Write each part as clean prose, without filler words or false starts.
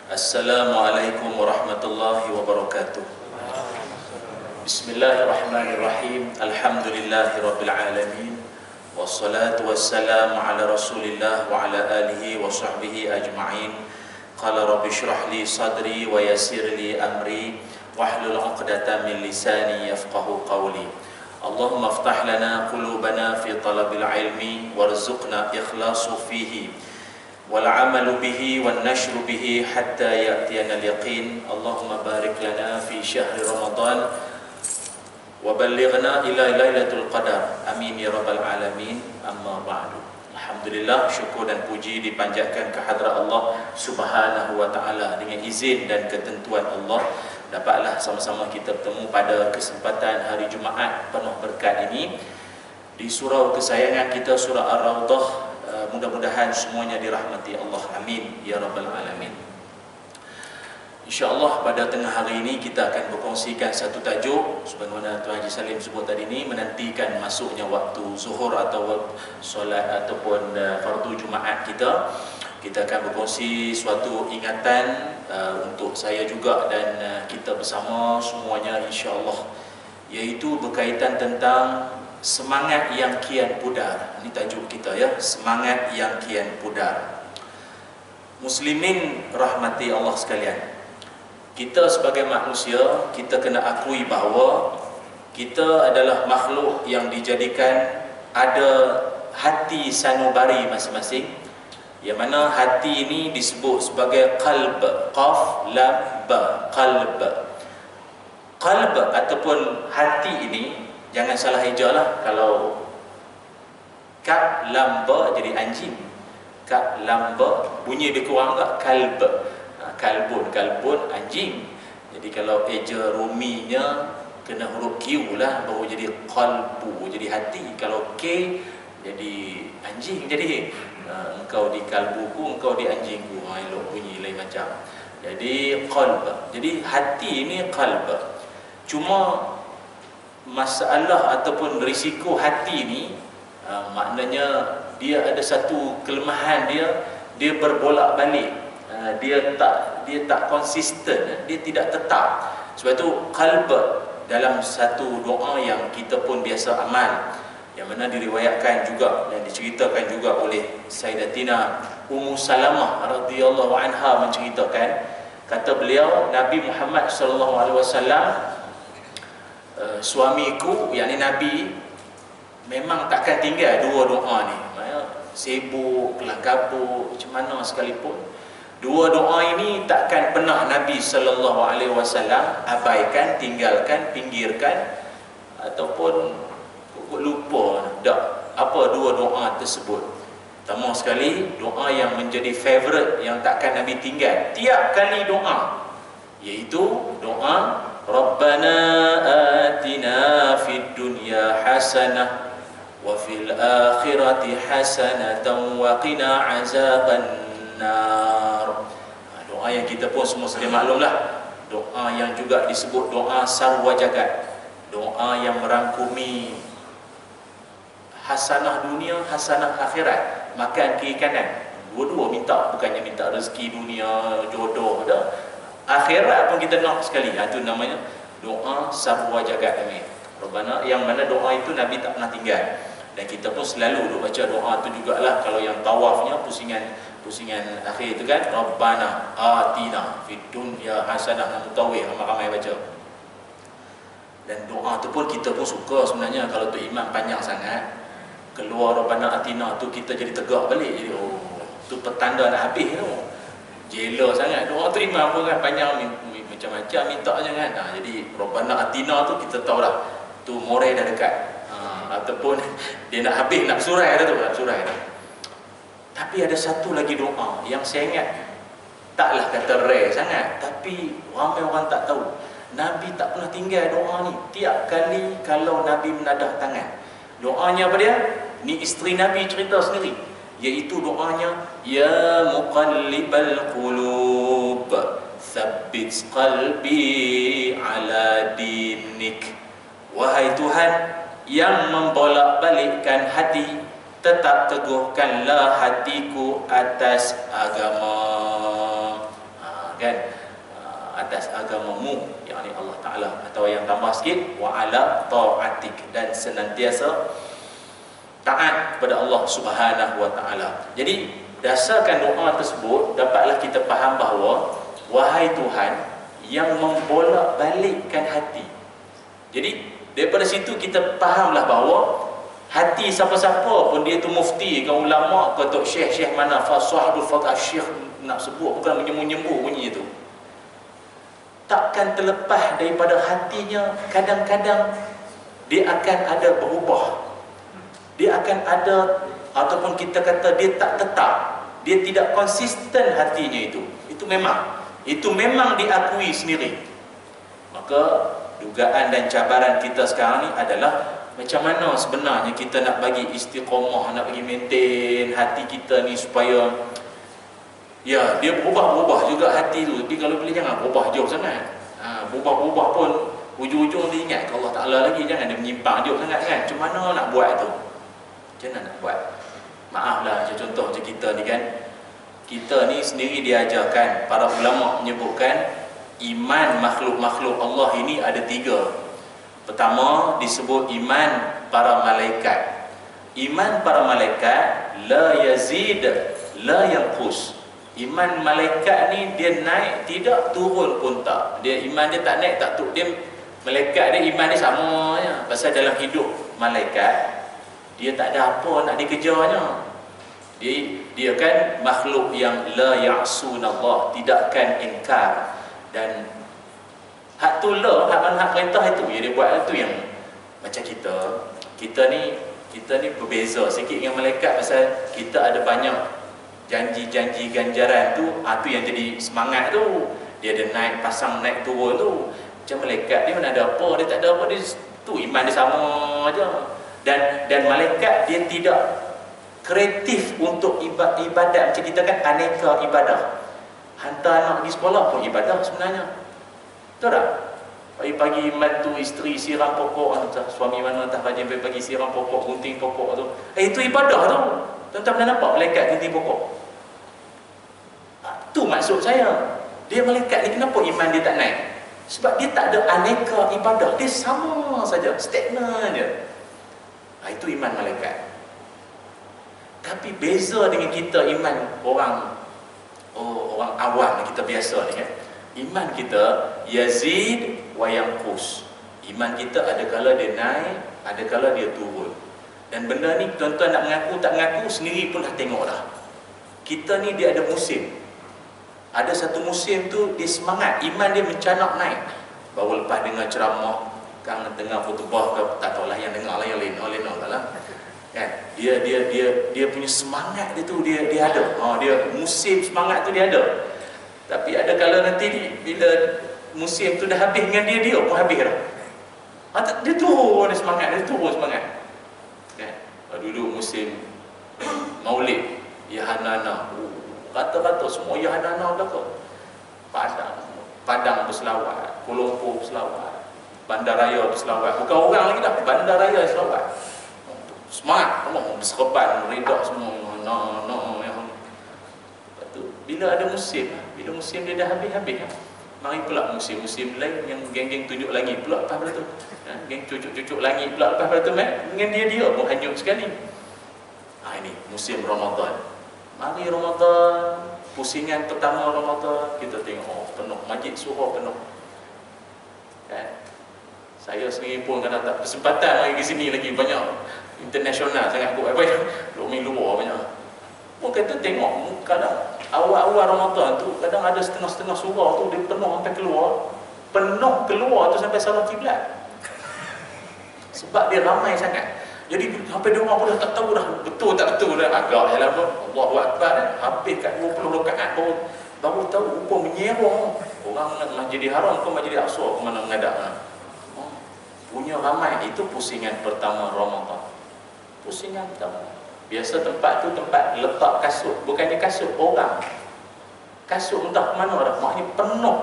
Assalamualaikum warahmatullahi wabarakatuh. Bismillahirrahmanirrahim. Alhamdulillahirabbil alamin. Wassalatu wassalamu ala Rasulillah wa ala alihi wa sahbihi ajma'in. Qala rabbi shrah li sadri wa yassir li amri wahlul 'uqdatam min lisani yafqahu qawli. Allahumma iftah lana qulubana fi talabil ilmi warzuqna ikhlasu fihi والعمل به والنشر به حتى يأتينا اليقين اللهم بارك لنا في شهر رمضان وبلغنا إلى ليلة القدر آمين يا رب العالمين أما بعد. Alhamdulillah, syukur dan puji dipanjatkan ke hadrat Allah Subhanahu wa taala. Dengan izin dan ketentuan Allah, dapatlah sama-sama kita bertemu pada kesempatan hari Jumaat penuh berkat ini di surau kesayangan kita, surah Ar-Raudah. Mudah-mudahan semuanya dirahmati Allah, amin ya rabbal alamin. InsyaAllah pada tengah hari ini kita akan berkongsikan satu tajuk sebagaimana Tuan Haji Salim sebut tadi ini, menantikan masuknya waktu zuhur atau solat ataupun fardu Jumaat kita. Kita akan berkongsi suatu ingatan untuk saya juga dan kita bersama semuanya insyaAllah, iaitu berkaitan tentang semangat yang kian pudar. Ini tajuk kita ya, semangat yang kian pudar. Muslimin rahmati Allah sekalian, kita sebagai manusia, kita kena akui bahawa kita adalah makhluk yang dijadikan ada hati sanubari masing-masing, yang mana hati ini disebut sebagai qalb, qaf lam ba, qalb. Qalb ataupun hati ini, jangan salah hijau lah. Kalau kap lamba jadi anjing, kap lamba bunyi lebih kurang tak? Kalb, kalbun anjing. Jadi kalau eja ruminya kena huruf Q lah, baru jadi qalbu, jadi hati. Kalau K jadi anjing. Jadi engkau di kalbuku, engkau di anjingku. Elok bunyi lain macam. Jadi qalb, jadi hati ini qalb. Cuma masalah ataupun risiko hati ni, maknanya dia ada satu kelemahan dia berbolak-balik, dia tak konsisten, dia tidak tetap. Sebab itu qalb dalam satu doa yang kita pun biasa amal, yang mana diriwayatkan juga dan diceritakan juga oleh Sayyidatina Ummu Salamah radhiyallahu anha menceritakan, kata beliau, Nabi Muhammad sallallahu alaihi wasallam, suamiku, yakni Nabi, memang takkan tinggal dua doa ni. Sibuk, kelam kabut, macam mana sekalipun, dua doa ini takkan pernah Nabi sallallahu alaihi wasallam abaikan, tinggalkan, pinggirkan ataupun lupa. Tak. Apa dua doa tersebut? Pertama sekali, doa yang menjadi favorite, yang takkan Nabi tinggal tiap kali doa, iaitu doa Rabbana atina fid dunya hasanah wa fil akhirati hasanatan wa qina azabannar. Doa yang kita pun semua sedia maklumlah, doa yang juga disebut doa sarwa jagat, doa yang merangkumi hasanah dunia, hasanah akhirat, makan kiri kanan, dua-dua minta, bukannya minta rezeki dunia, jodoh dah, akhirat pun kita nak sekali. Itu namanya doa sarwa jagat ni. Rabbana, yang mana doa itu Nabi tak pernah tinggal. Dan kita pun selalu duk baca doa tu jugalah. Kalau yang tawafnya pusingan akhir itu kan, Rabbana atina fid dunya hasanah, mutawih ramai-ramai baca. Dan doa tu pun kita pun suka sebenarnya. Kalau tu imam panjang sangat, keluar Rabbana atina tu kita jadi tegak balik. Jadi tu petanda nak habis tu. Jela sangat doa tu, imam pun kan panjang, macam-macam minta je kan. Jadi Rabbana atina tu kita tahu dah, tu morai dah dekat, ataupun dia nak habis, nak surai dah tu, nak surai dah. Tapi ada satu lagi doa yang saya ingat, taklah kata rare sangat, tapi ramai orang tak tahu. Nabi tak pernah tinggal doa ni. Tiap kali kalau Nabi menadah tangan, doanya apa dia? Ni isteri Nabi cerita sendiri, iaitu doanya, Ya muqallibal qulub tsabbit qalbi ala dinik. Wahai Tuhan yang membolak-balikkan hati, tetap teguhkanlah hatiku atas agama. kan, atas agamamu, yakni Allah Ta'ala. Atau yang tambah sikit, wa ala ta'atik, dan senantiasa taat kepada Allah Subhanahu wa Ta'ala. Jadi dasarkan doa tersebut, dapatlah kita faham bahawa wahai Tuhan yang membolak-balikkan hati. Jadi daripada situ kita fahamlah bahawa hati siapa-siapa pun, dia tu mufti ke ulama ke tok syekh mana, fasahibul faqih syekh nak sebut bukan menyembuh bunyi itu, takkan terlepas daripada hatinya. Kadang-kadang dia akan ada berubah, dia akan ada, ataupun kita kata dia tak tetap, dia tidak konsisten hatinya itu memang diakui sendiri. Maka dugaan dan cabaran kita sekarang ni adalah macam mana sebenarnya kita nak bagi istiqamah, nak bagi maintain hati kita ni supaya ya, dia berubah-ubah juga hati tu. Tapi kalau boleh jangan berubah jauh sangat. Berubah-ubah pun ujung-ujung dia ingat ke Allah Ta'ala lagi. Jangan dia menyimpang jauh sangat kan. Macam mana nak buat tu? Macam mana nak buat? Maaflah, contoh macam kita ni kan, kita ni sendiri diajarkan, para ulama menyebutkan iman makhluk-makhluk Allah ini ada 3. Pertama disebut iman para malaikat. Iman para malaikat la yazid la yanqus. Iman malaikat ni dia naik tidak, turun pun tak. Dia iman dia tak naik tak turun. Dia malaikat dia iman dia sama je. Pasal dalam hidup malaikat dia tak ada apa nak dikejarnya. Dia kan makhluk yang la ya'sunallah, tidakkan ingkar. Dan hak tu lah, hak perintah itu ya dia buat. Itu yang macam kita ni berbeza sikit dengan malaikat. Pasal kita ada banyak janji-janji ganjaran tu. Tu yang jadi semangat tu. Dia ada naik pasang, naik turun tu. Macam malaikat dia mana ada apa, dia tak ada apa, dia tu iman dia sama aja. Dan malaikat dia tidak kreatif untuk ibadat. Macam kita kan aneka ibadah. Hantar anak pergi sekolah pun ibadah sebenarnya. Betul tak? Pagi-pagi bantu isteri siram pokok, suami mana tak rajin pagi siram pokok, gunting pokok tu. Itu ibadah tu. Tuan-tuan pernah nampak malaikat gunting pokok? Tu maksud saya. Dia malaikat ni kenapa iman dia tak naik? Sebab dia tak ada aneka ibadah. Dia sama saja, stagnan je. Itu iman malaikat. Tapi beza dengan kita iman orang awam, kita biasa ni kan. Iman kita yazid wa yanqus. Iman kita ada kala dia naik, ada kala dia turun. Dan benda ni tuan-tuan nak mengaku tak mengaku sendiri pun dah tengok dah. Kita ni dia ada musim. Ada satu musim tu dia semangat, iman dia mencanak naik. Baru lepas dengar ceramah, kan dengar khutbah ke tak tahulah, yang dengar lah, yang lena lah. Kan? Dia punya semangat dia tu dia ada. Dia musim semangat tu dia ada. Tapi ada kala nanti bila musim tu dah habis dengan dia pun habis dah. Dia turun semangat, dia turun semangat. Kan? Dulu musim Maulid, ya Hanana. Kata-kata semua ya Hanana belaka. Padang berselawat, Kuala Lumpur berselawat, Bandaraya berselawat. Bukan orang lagi dah, Bandaraya berselawat. Semangat, Allah berserban, redak semua. Bila ada musim, bila musim dia dah habis, mari pula musim-musim lain yang geng-geng tunjuk langit pula lepas pada tu. Geng cucuk-cucuk langit pula lepas pada tu, dengan dia pun hanyut sekali. Ini musim Ramadan. Mari Ramadan, pusingan pertama Ramadan, kita tengok penuh, masjid surau penuh. Kan? Saya sendiri pun kadang tak kesempatan lagi ke sini lagi, banyak internasional sangat kot, banyak roaming luar banyak. Pun kata tengok kadang awal-awal Ramadan tu kadang ada setengah-setengah surau tu dia penuh sampai keluar. Penuh keluar tu sampai salah kiblat. Sebab dia ramai sangat. Jadi sampai dia orang pun dah tak tahu dah betul tak betul dah, agak jalan pun Allahu Akbar dah. Habis kat 20 rakaat baru tahu rupa menyerong. Orang Masjidil Haram ke Masjidil Aqsa ke mana menghadap. Punya ramai. Itu pusingan pertama Ramadan. Pusingan pertama. Biasa tempat tu tempat letak kasut, bukannya kasut orang. Kasut entah ke mana dah, maknanya penuh.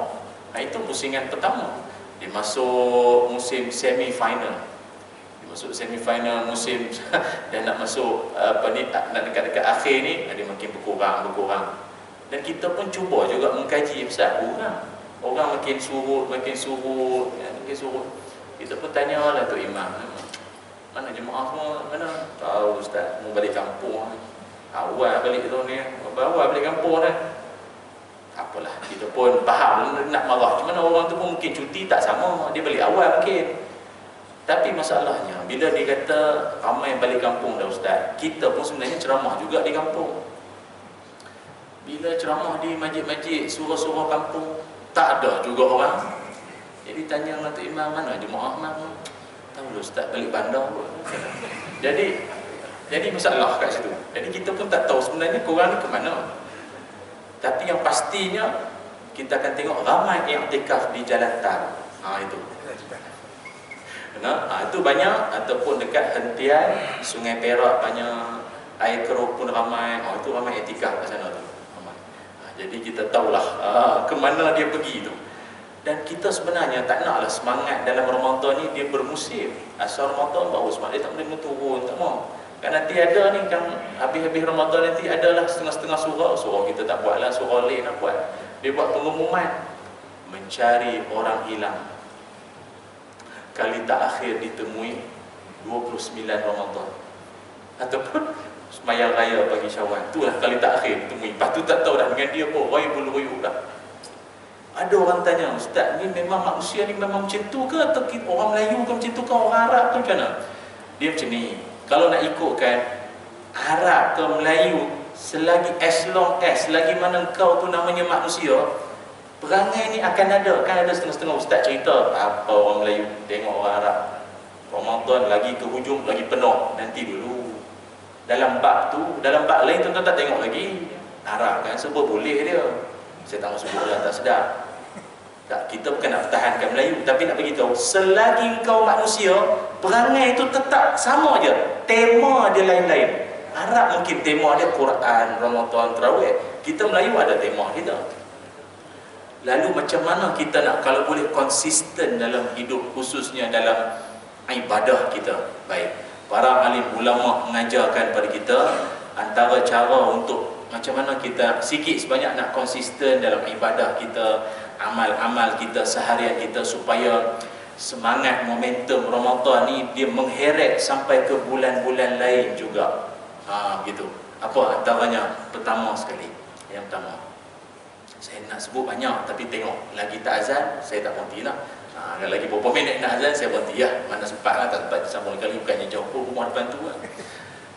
Itu pusingan pertama. Dia masuk musim semi final. Masuk semi-final musim dan nak masuk nak dekat-dekat akhir ni, dia makin berkurang. Dan kita pun cuba juga mengkaji pasal orang makin surut, makin surut, makin surut. Kita pun tanya lah Tok Imam, mana jemaah semua, mana? Tahu Ustaz, mau balik kampung. Awal balik tu ni, bawa balik kampung dah. Apalah, kita pun faham nak marah. Cuma orang tu pun mungkin cuti tak sama, dia balik awal mungkin. Tapi masalahnya, bila dia kata ramai balik kampung dah Ustaz, kita pun sebenarnya ceramah juga di kampung. Bila ceramah di masjid-masjid, surau-surau kampung, tak ada juga orang. Jadi tanya dengan Tok Imam, mana jemaah mana? Tahu lah Ustaz, balik bandar. Jadi masalah kat situ. Jadi kita pun tak tahu sebenarnya korang ni ke mana. Tapi yang pastinya, kita akan tengok ramai i'tikaf di jalan tar. Itu. Itu banyak, ataupun dekat hentian Sungai Perak banyak, air keruh pun ramai. Itu ramai i'tikaf kat sana tu. Jadi kita tahulah ke mana dia pergi tu. Dan kita sebenarnya tak naklah semangat dalam Ramadan ni dia bermusim. Asal Ramadan baru semangat, dia tak boleh turun, tak mau. Kan nanti ada ni kan habis-habis Ramadan nanti adalah setengah-setengah surau kita tak buatlah, surau lain nak buat. Dia buat pengumuman mencari orang hilang. Kali tak akhir ditemui 29 Ramadan. Ataupun semayang raya pagi Syawal. Itulah kali tak akhir ditemui. Lepas tu tak tahu dah dengan dia pun ghaibul ghuyub dah. Ada orang tanya, Ustaz ni memang manusia ni memang macam tu ke, atau orang Melayu ke macam tu ke, orang Arab ke macam mana? Dia macam ni. Kalau nak ikutkan Arab ke Melayu, selagi mana kau tu namanya manusia, perangai ni akan ada. Kan ada setengah-setengah ustaz cerita apa orang Melayu tengok orang Arab Ramadan lagi ke hujung lagi penuh, nanti dulu dalam bab lain tuan-tuan tak tengok lagi Arab kan sebab boleh dia. Saya tak mahu sebut lah, tak sedap. Tak, kita bukan nak pertahankan Melayu, tapi nak beritahu selagi kau manusia, perangai itu tetap sama je. Tema dia lain-lain. Arab mungkin tema dia Quran, Ramadan, Tarawih. Kita Melayu ada tema kita. Lalu macam mana kita nak kalau boleh konsisten dalam hidup, khususnya dalam ibadah kita? Baik, para alim ulama mengajarkan pada kita antara cara untuk macam mana kita sikit sebanyak nak konsisten dalam ibadah kita, amal-amal kita seharian kita, supaya semangat momentum Ramadan ni dia mengheret sampai ke bulan-bulan lain juga. Gitu. Apa antaranya? Pertama sekali, yang pertama, saya nak sebut banyak tapi tengok lagi tak azan saya tak berhenti lah. Kalau lagi beberapa minit nak azan saya berhenti lah. Mana sempat lah, tak sempat disambung kali, bukannya jauh pun rumah depan tu lah.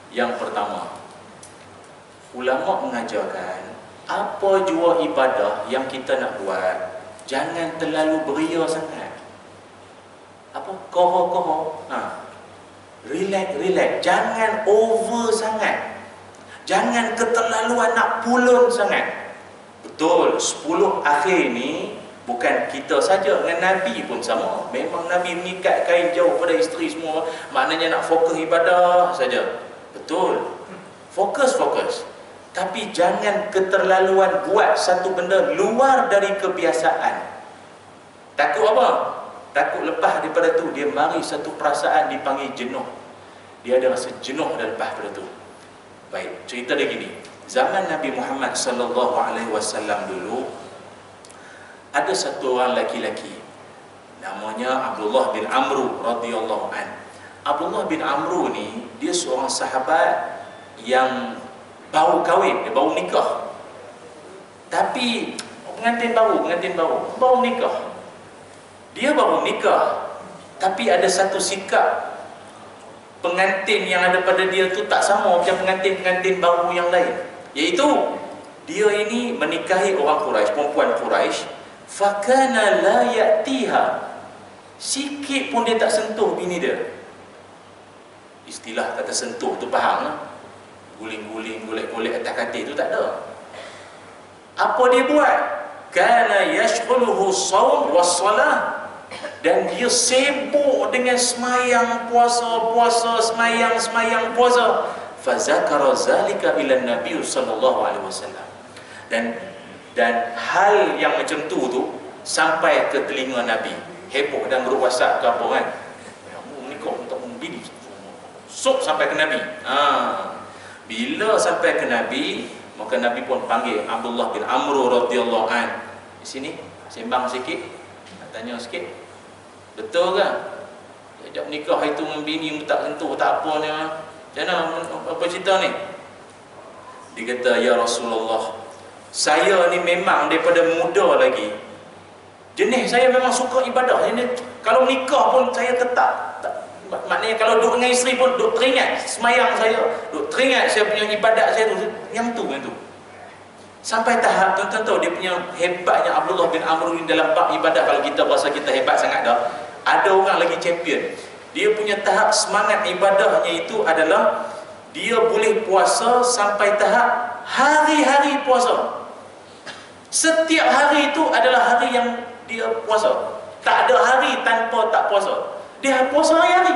Yang pertama, ulama mengajarkan apa jua ibadah yang kita nak buat, jangan terlalu beria sangat. Apa? Koho-koho. Relax. Jangan over sangat. Jangan keterlaluan nak pulun sangat. Betul, 10 akhir ni bukan kita saja, dengan Nabi pun sama. Memang Nabi mengikat kain jauh pada isteri semua. Maknanya nak fokus ibadah saja. Betul. Fokus. Tapi jangan keterlaluan buat satu benda luar dari kebiasaan. Takut apa? Takut lepas daripada tu dia mari satu perasaan dipanggil jenuh. Dia ada rasa jenuh dah lepas daripada tu. Baik, cerita dia gini. Zaman Nabi Muhammad sallallahu alaihi wasallam dulu, ada satu orang laki-laki namanya Abdullah bin Amru radhiyallahu an. Abdullah bin Amru ni dia seorang sahabat yang baru kahwin, dia baru nikah. Tapi pengantin baru nikah. Dia baru nikah, tapi ada satu sikap pengantin yang ada pada dia tu tak sama macam pengantin-pengantin baru yang lain. Iaitu dia ini menikahi orang Quraisy, perempuan Quraisy, fakana la ya'tiha, sikit pun dia tak sentuh bini dia. Istilah kata sentuh tu faham lah, guling-guling, golek-golek atas katil tu tak ada. Apa dia buat? Kana yashghuluhu shaum was-salah, dan dia sibuk dengan semayang puasa, semayang puasa. Fazakara zalika ila Nabi sallallahu alaihi wasallam. Dan hal yang macam tu sampai ke telinga Nabi. Heboh dan grup WhatsApp ke apa kan. Kamu menikah untuk membini. Sampai ke Nabi. Bila sampai ke Nabi, Maka Nabi pun panggil Abdullah bin Amr radhiyallahu an. Di sini sembang sikit, nak tanya sikit. Betul ke? Ajak nikah itu dengan bini tak sentuh tak apa ni. Macam mana apa cerita ni? Dia kata, ya Rasulullah, saya ni memang daripada muda lagi, jenis saya memang suka ibadah. Jadi kalau nikah pun saya tetap maknanya kalau duduk dengan isteri pun duduk teringat semayang saya, duduk teringat saya punya ibadat saya tu, yang tu. Sampai tahap tuan-tuan tahu dia punya hebatnya Abdullah bin Amr ni dalam bab ibadah. Kalau kita rasa kita hebat sangat dah, ada orang lagi champion. Dia punya tahap semangat ibadahnya itu adalah dia boleh puasa sampai tahap hari-hari puasa. Setiap hari itu adalah hari yang dia puasa. Tak ada hari tanpa tak puasa. Dia puasa hari-hari.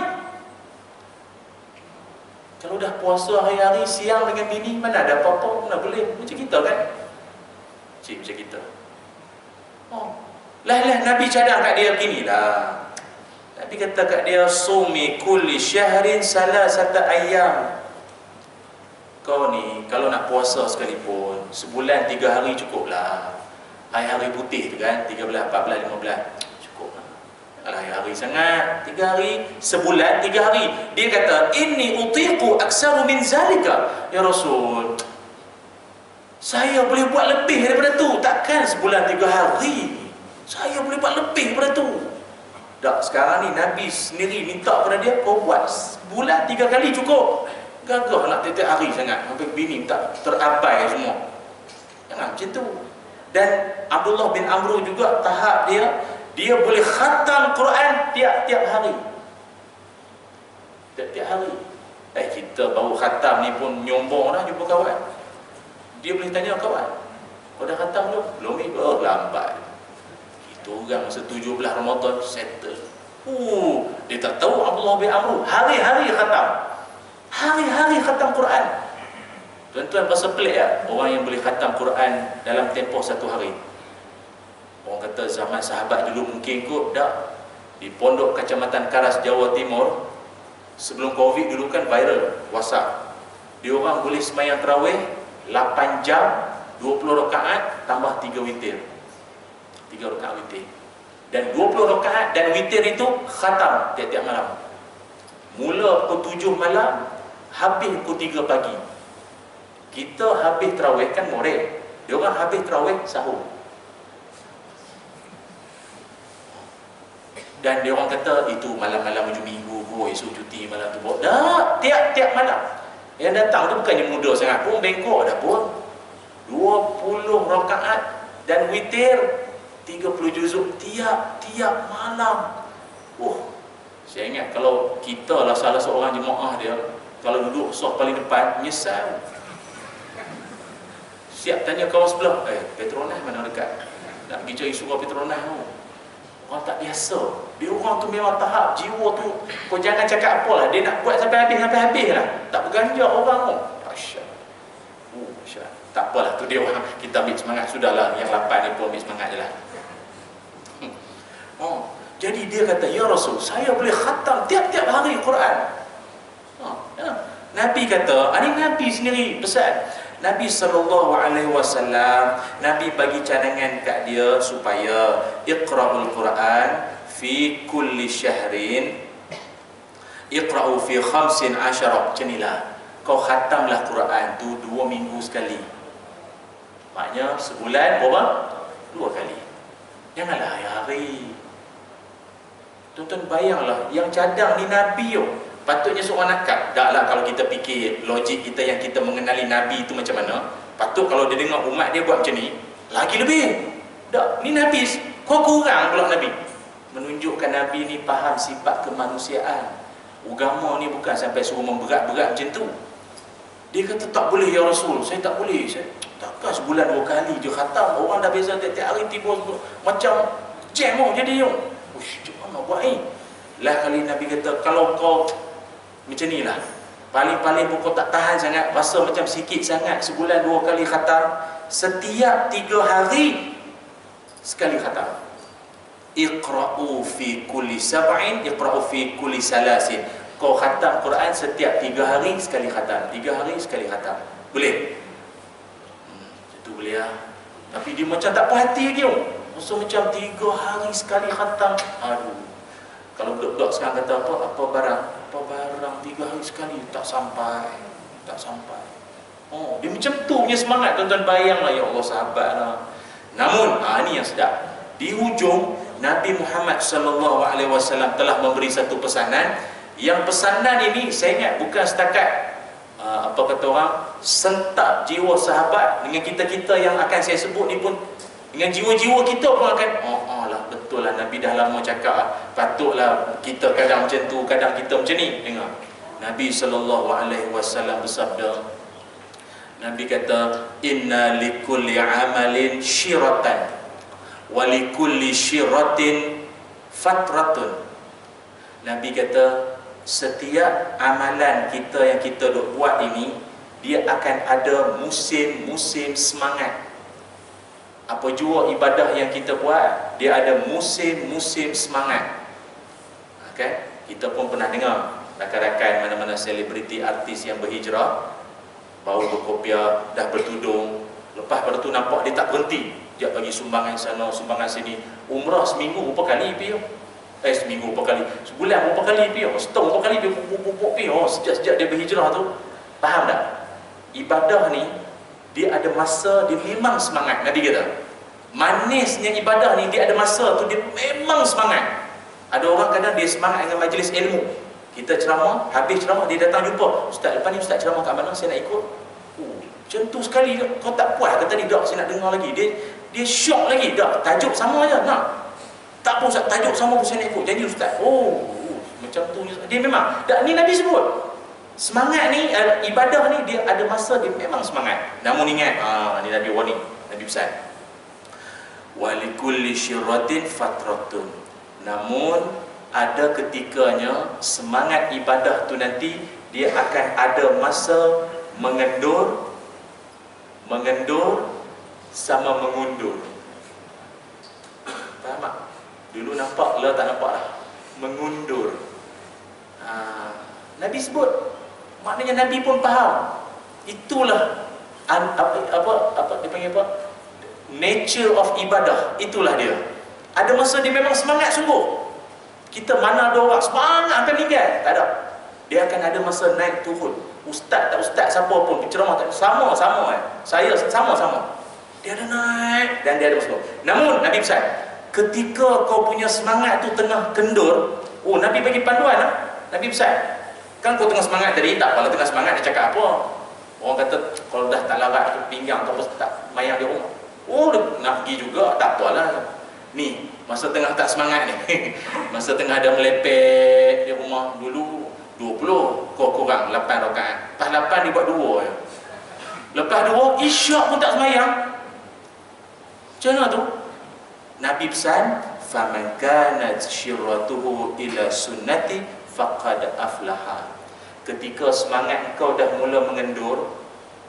Kalau dah puasa hari-hari, siang dengan bini, mana ada apa-apa, mana boleh. Macam kita kan? Macam kita. Nabi cadang kat dia begini lah. Nabi kata kat dia, sumi kulli syahrin salasata ayyam. Kau ni kalau nak puasa sekalipun, sebulan 3 hari cukup lah. Hari-hari putih tu kan, 13, 14, 15, cukup lah. Hari-hari sangat, 3 hari, sebulan 3 hari. Dia kata, inni utiqu aksaru min zalika. Ya Rasul, saya boleh buat lebih daripada tu. Takkan sebulan 3 hari, saya boleh buat lebih daripada tu. Tak, sekarang ni Nabi sendiri minta pada dia, kau buat sebulan 3 kali cukup. Gagah nak tiap-tiap hari sangat, sampai bini tak terabai semua. Jangan macam tu. Dan Abdullah bin Amr juga tahap dia boleh khatam Quran tiap-tiap hari. Tiap-tiap hari. Kita baru khatam ni pun nyombong dah jumpa kawan. Dia boleh tanya kawan, kau dah khatam belum? Belum ni? Lambat. Itu orang masa 17 Ramadan settle. Dia tak tahu Abdullah bin Amr hari-hari khatam. Hari-hari khatam Quran. Tuan-tuan rasa pelik tak? Orang yang boleh khatam Quran dalam tempoh 1 hari. Orang kata zaman sahabat dulu mungkin kot. Tak. Di Pondok Kecamatan Karas, Jawa Timur, sebelum Covid dulu kan viral WhatsApp. Dia orang boleh sembahyang tarawih 8 jam, 20 rakaat tambah 3 witir. 3 rakaat witir. Dan 20 rakaat dan witir itu khatam tiap-tiap malam. Mula pukul 7 malam, habis pukul 3 pagi. Kita habis tarawih kan moreh. Dia orang habis tarawih sahur. Dan dia orang kata itu malam-malam hujung minggu, esok cuti malam tu. Dah, tiap-tiap malam. Yang datang tu bukannya muda sangat pun, bengkok dah pun. 20 rakaat dan witir 30 juzuk tiap-tiap malam. Saya ingat kalau kita lah salah seorang jemaah dia, kalau duduk saf paling depan, menyesal. Siap tanya kawan sebelah, Petronas mana dekat? Nak pergi cari surau Petronas tu. Orang tak biasa. Dia orang tu memang tahap jiwa tu, kau jangan cakap apa lah, dia nak buat sampai habis lah. Tak berganjak orang tu. Asyik. Tak apalah, tu dia orang. Kita ambil semangat, sudahlah. Yang 8 ni pun ambil semangat je lah. Jadi dia kata, ya Rasul, saya boleh khatam tiap-tiap hari Quran. Nabi kata, ini Nabi sendiri pesan. Nabi SAW, Nabi bagi cadangan kat dia supaya iqra'ul Quran fi kulli syahrin, iqra'u fi 15. Macam inilah. Kau khatamlah Quran tu 2 minggu sekali. Maknanya sebulan berapa? 2 kali. Janganlah hari-hari. Tuan-tuan bayanglah, yang cadang ni Nabi yo. Patutnya seorang nakal. Taklah kalau kita fikir logik kita yang kita mengenali Nabi itu macam mana. Patut kalau dia dengar umat dia buat macam ni, lagi lebih. Tak, ni Nabi, kau kurang pula Nabi. Menunjukkan Nabi ni faham sifat kemanusiaan. Agama ni bukan sampai suruh memberat-berat macam tu. Dia kata tak boleh ya Rasul, saya tak boleh. Takkan sebulan 2 kali je khatam. Orang dah biasa tiap-tiap hari tiba macam jam jadi yo. Macam mana buat ni? Lah kali Nabi kata, kalau kau macam ni lah, paling-paling pun kau tak tahan sangat, rasa macam sikit sangat, sebulan 2 kali khatam, setiap 3 hari sekali khatam. Iqra'u fi kulli sab'in, iqra'u fi kulli salasin. Kau khatam Quran setiap 3 hari sekali khatam, 3 hari sekali khatam. Boleh? kuliah. Tapi dia macam tak puas hati lagi. Masa macam 3 hari sekali khatam. Aduh. Kalau budak-budak sekarang kata apa barang? Apa barang 3 hari sekali tak sampai. Tak sampai. Oh, dia macam tu punya semangat. Tuan-tuan bayanglah, ya Allah, sahabatlah. Namun, ini yang sedap. Di hujung, Nabi Muhammad SAW telah memberi satu pesanan. Yang pesanan ini saya ingat bukan setakat apa kata orang, sentak jiwa sahabat dengan kita-kita yang akan saya sebut ni pun, dengan jiwa-jiwa kita pun akan lah, betul lah Nabi dah lama cakap, patutlah kita kadang macam tu, kadang kita macam ni. Dengar Nabi SAW bersabda, Nabi kata, inna likulli amalin syiratan wa likulli syiratin fatratun. Nabi kata, setiap amalan kita yang kita duk buat ini, dia akan ada musim-musim semangat. Apa jua ibadah yang kita buat, dia ada musim-musim semangat. Okay? Kita pun pernah dengar rakan-rakan mana-mana selebriti artis yang berhijrah, baru berkopiah, dah bertudung, lepas pada tu nampak dia tak berhenti, dia bagi sumbangan sana, sumbangan sini. Umrah seminggu berapa kali pergi? Seminggu berapa kali? Sebulan berapa kali pergi? Setahun berapa kali pergi? Sejak dia berhijrah tu. Faham tak? Ibadah ni, dia ada masa dia memang semangat. Nabi kata, manisnya ibadah ni, dia ada masa tu dia memang semangat. Ada orang kadang dia semangat dengan majlis ilmu. Kita ceramah, habis ceramah dia datang jumpa, Ustaz, lepas ni Ustaz ceramah kat mana, saya nak ikut. Macam tu sekali, kau tak puas ke tadi? Tak, saya nak dengar lagi. Dia syok lagi. Tak, tajuk sama aja. Nak. Tak apa Ustaz, tajuk sama pun saya nak ikut. Janji Ustaz. Macam tu. Dia memang, ni Nabi sebut, semangat ni, ibadah ni, dia ada masa dia memang semangat. Namun ingat, ni Nabi warning, Nabi pesan, walikulli syirratin fatratun. Namun ada ketikanya semangat ibadah tu nanti dia akan ada masa mengendur sama mengundur. Faham tak? Dulu nampak lah, tak nampak lah. Mengundur. Nabi sebut, maknanya Nabi pun faham. Itulah apa dia panggil apa? Nature of ibadah. Itulah dia. Ada masa dia memang semangat sungguh. Kita mana ada orang semangat sampai meninggal? Tak ada. Dia akan ada masa naik turun. Ustaz tak ustaz, siapa pun penceramah tak sama. Saya sama. Dia ada naik dan dia ada masa. Namun Nabi pesan, ketika kau punya semangat tu tengah kendur, Nabi bagi panduan lah. Nabi pesan, kan kau tengah semangat tadi, tak apalah tengah semangat dia cakap apa. Orang kata kalau dah tak larat tu pinggang atau apa, tak mayang di rumah. Nak pergi juga, tak apalah. Ni, masa tengah tak semangat ni, masa tengah ada melepet di rumah, dulu 20, kau kurang 8 rakaat. Lepas 8 dia buat 2 je. Lepas 2, isyak pun tak semayang. Macam mana tu? Nabi pesan, faman kanat syirratuhu ila sunnati faqad aflaha. Ketika semangat engkau dah mula mengendur,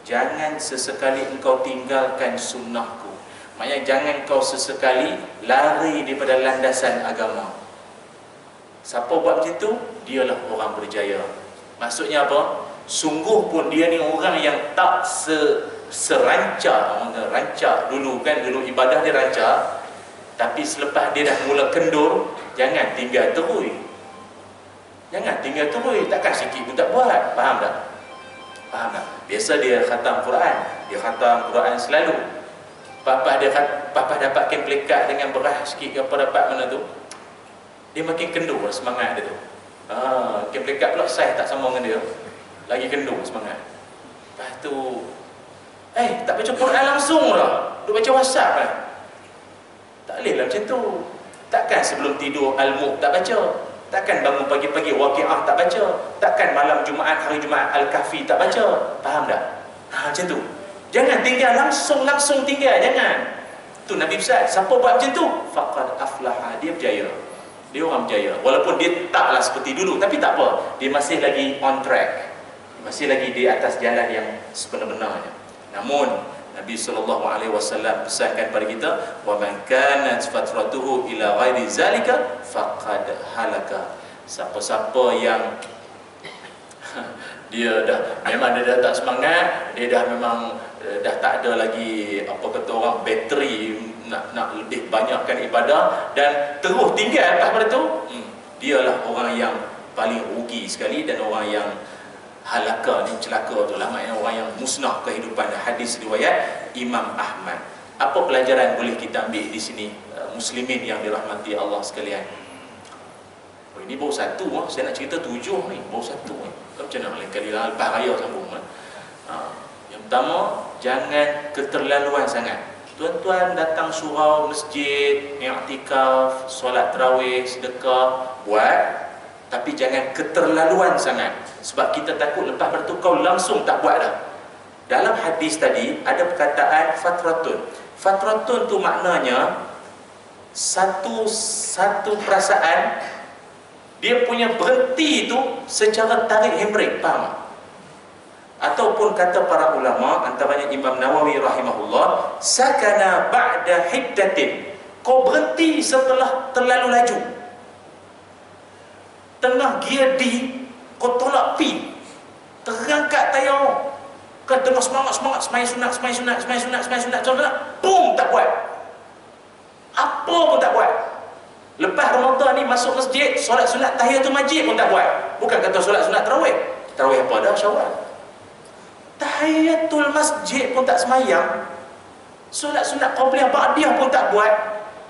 jangan sesekali engkau tinggalkan sunnahku. Maksudnya jangan kau sesekali lari daripada landasan agama. Siapa buat macam tu, dialah orang berjaya. Maksudnya apa? Sungguh pun dia ni orang yang tak serancak. Orang rancak dulu kan, dulu ibadah dia rancak. Tapi selepas dia dah mula kendur, jangan tinggal terus. Jangan tinggal terus. Takkan sikit pun tak buat. Faham tak? Faham tak? Biasa dia khatam Quran. Dia khatam Quran selalu. Papa dapatkan plekat dengan beras sikit ke apa dapat mana tu, dia makin kendur semangat dia tu. Plekat pula saiz tak sama dengan dia, lagi kendur semangat. Lepas tu tak baca Quran langsung lah, duk baca WhatsApp lah. Tak boleh lah macam tu. Takkan sebelum tidur Al-Mulk tak baca, takkan bangun pagi-pagi Waqiah tak baca, takkan malam Jumaat, hari Jumaat Al-Kahfi tak baca. Faham tak? Macam tu. Jangan tinggal langsung tinggal, jangan. Tu Nabi pesan, siapa buat macam tu, faqad aflaha, dia berjaya. Dia orang berjaya. Walaupun dia taklah seperti dulu, tapi tak apa, dia masih lagi on track. Masih lagi di atas jalan yang sebenar-benarnya. Namun Nabi SAW pesankan pada kita, wa man kanat fatratuhu ila ghairi zalika faqad halaka. Siapa-siapa yang Dia dah memang dia dah tak semangat, dia dah memang dah tak ada lagi apa kata orang bateri nak lebih banyakkan ibadah dan terus tinggal lepas pada tu, dialah orang yang paling rugi sekali dan orang yang halaka ni, celaka tu lah, maknanya orang yang musnah kehidupan. Hadis riwayat Imam Ahmad. Apa pelajaran boleh kita ambil di sini, muslimin yang dirahmati Allah sekalian? Oh, ini baru satu, saya nak cerita 7 ni, baru satu ni. Macam mana lain kali lah, lepas raya sambung. Yang pertama, jangan keterlaluan sangat. Tuan-tuan datang surau, masjid, i'tikaf, solat tarawih, sedekah, buat. Tapi jangan keterlaluan sangat. Sebab kita takut lepas pada tu kau langsung tak buat dah. Dalam hadis tadi ada perkataan fatratun. Fatratun tu maknanya satu perasaan dia punya berhenti tu secara tarik handbrake, faham? Ataupun kata para ulama, antaranya Imam Nawawi rahimahullah, sakana ba'da hiddatin, kau berhenti setelah terlalu laju. Tengah gear D, kau tolak P, terangkat tayar, kan tengah semangat semai sunat, boom, tak buat apa pun, tak buat. Lepas Ramadan ni masuk masjid, solat sunat tahiyatul masjid pun tak buat. Bukan kata solat sunat tarawih. Tarawih apa dah, Syawal. Tahiyatul masjid pun tak semayang. Solat sunat qabliyah ba'diyah pun tak buat.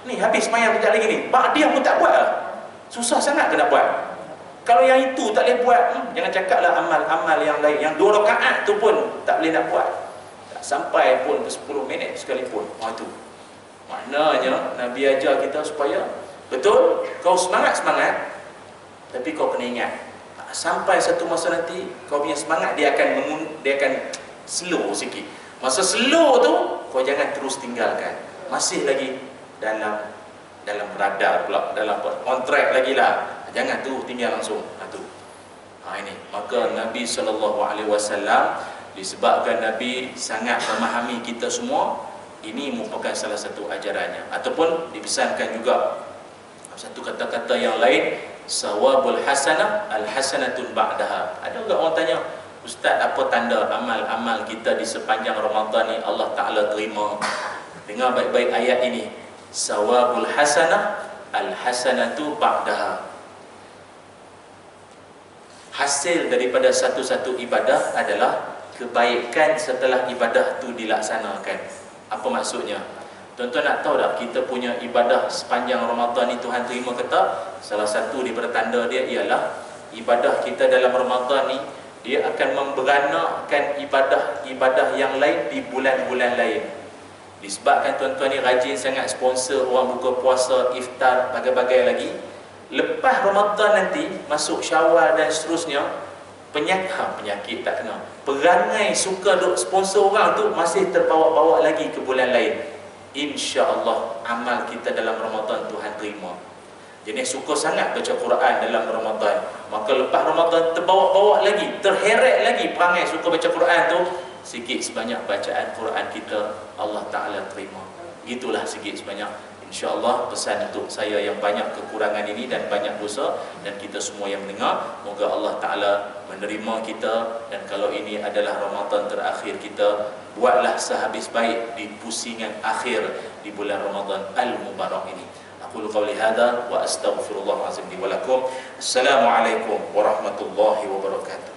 Ni habis semayang kejap lagi ni, ba'diyah pun tak buat lah. Susah sangat kena buat. Kalau yang itu tak boleh buat, jangan cakaplah amal-amal yang lain. Yang 2 rakaat tu pun tak boleh nak buat. Tak sampai pun ke 10 minit sekalipun. Itu maknanya Nabi ajar kita supaya betul, kau semangat-semangat, tapi kau kena ingat, sampai satu masa nanti kau punya semangat dia akan slow sikit. Masa slow tu kau jangan terus tinggalkan. Masih lagi dalam radar pula, dalam kontrak lagi lah. Jangan tu tinggal langsung. Ini. Maka Nabi SAW, disebabkan Nabi sangat memahami kita semua, ini merupakan salah satu ajarannya. Ataupun dipesankan juga satu kata-kata yang lain, sawabul hasanah al-hasanatun ba'daha. Ada juga orang tanya, Ustaz, apa tanda amal-amal kita di sepanjang Ramadan ni Allah Ta'ala terima? Dengar baik-baik ayat ini. Sawabul hasanah al-hasanatu ba'daha. Hasil daripada satu-satu ibadah adalah kebaikan setelah ibadah tu dilaksanakan. Apa maksudnya? Tuan-tuan nak tahu tak, kita punya ibadah sepanjang Ramadan ni Tuhan terima ke tak? Salah satu daripada tanda dia ialah ibadah kita dalam Ramadan ni, dia akan memberanakkan ibadah yang lain di bulan-bulan lain. Disebabkan tuan-tuan ni rajin sangat sponsor orang buka puasa, iftar, bagai-bagai lagi. Lepas Ramadan nanti, masuk Syawal dan seterusnya, penyakit tak kena. Perangai suka duk sponsor orang tu masih terbawa-bawa lagi ke bulan lain. InsyaAllah amal kita dalam Ramadan Tuhan terima. Jenis suka sangat baca Quran dalam Ramadan, maka lepas Ramadan terbawa-bawa lagi, terheret lagi perangai suka baca Quran tu, sikit sebanyak bacaan Quran kita Allah Ta'ala terima. Itulah sikit sebanyak. InsyaAllah pesan untuk saya yang banyak kekurangan ini dan banyak dosa, dan kita semua yang mendengar, moga Allah Ta'ala menerima kita. Dan kalau ini adalah Ramadan terakhir kita, buatlah sehabis baik di pusingan akhir di bulan Ramadan Al-Mubarak ini. Aqulu qawli hadha wa astaghfirullahalazim li wa lakum. Assalamualaikum warahmatullahi wabarakatuh.